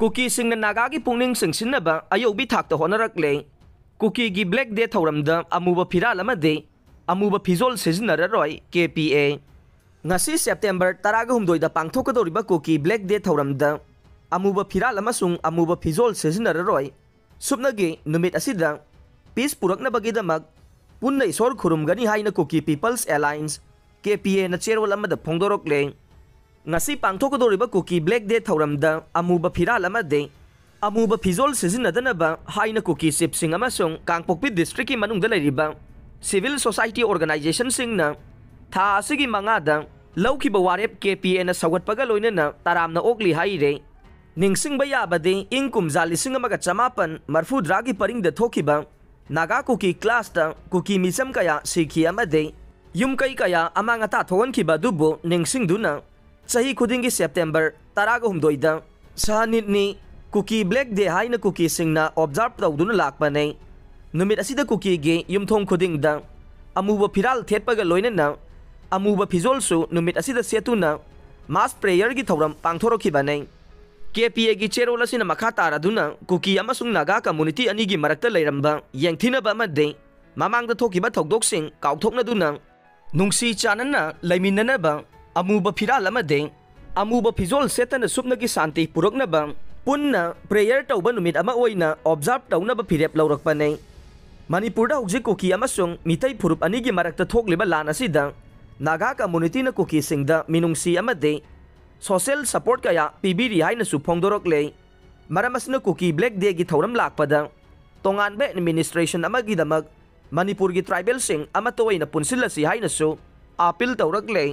Cookie सिंह नागा की पुनिंग सिंसिनबा अयोबी थाकता होनरकले कुकी की ब्लैक डे थौरमदा अमुबा फिराल अमदे अमुबा फिजोल सिजनररोय KPA ngasi September 13 पांगथोकदोरिबा कुकी ब्लैक डे थौरमदा अमुबा फिराल अमसुंग अमुबा फिजोल सिजनररोय सुबनगी नुमित असिदा पीस पुरकनबगीदमक पुन्ना इसोर खुरुमगनी हाइना कुकी पीपल्स एलायंस KPA ना चेरोल अमदा फोंगदोरकले ngasi पांगथोकदोरिबा कुकी ब्लैक डे थौरमदा अमुबा फिराल अमदे अमुबा फिजोल सिजनदनबा हाइना कुकी सिपसिंग अमसुंग कांगपोकपी डिस्ट्रिक्ट की मनुंगदा लैरिबा सिविल सोसाइटी ऑर्गेनाइजेशन सिंगना था असिगी मंगादा लौखिबा वारेप KPA ना सवगटपगा लोइनना तारामना ओकली हाइरे निंगसिंगबा याबदे इंग कुमजा लिसिंग अमगा चमापन मरफुद्रागी परिंगदा थोखिबा नागा कुकी क्लास ता कुकी मिसम कया सिखी अमदे युम कई कया अमांगता थोवनखिबा दुबो निंगसिंगदुना सही खुदिंगी सेप्टेम्बर 13 सहनिटनी कुकी ब्लैक डे हाइना कुकी सिंगना ऑब्जर्व तौदुना लाकपने नुमित असिदा कुकी गे युमथोंग खुदिंगदा अमुबा फिराल थेटपगा लोइनना अमुबा फिजोलसु नुमित असिदा सेतुना मास प्रेयर की थौरम पांगथोरखिबाने KPA की चेरोल असिना मखा तारादुना कुकी अमसुंग नागा कम्युनिटी अनिगी मरक्ता लैरंबा यंगथिनबा अमदे ममांगदा थोखिबा थौदोकसिंग काउथोकनदुना नुंगसी चानना लैमिननबा अमुबा फिराल अमदे अमुबा फिजोल सेतन सुपनगी शांति पुरकनबा पुन्ना प्रेयर तौबा नुमित अमा ओइना ऑब्जर्व तौनबा फिरेप लौरकपने मणिपुरदा हौजिक कुकी अमसुंग मितै फुरुप अनिगी मरक्ता थोकलिबा लान असिदा नागा कम्युनिटी ना कुकी सिंगदा मिनुंगसी अमदे सोशल सपोर्ट कया पीबीरी हाइनसु फोंगदोरकले मरम असना कुकी ब्लैक डे की थौरम लाकपदा तोंगानबे एडमिनिस्ट्रेशन अमगीदमक मणिपुर की ट्राइबल सिंग अमतोइना पुनसिलसी हाइनसु अपील तौरकले।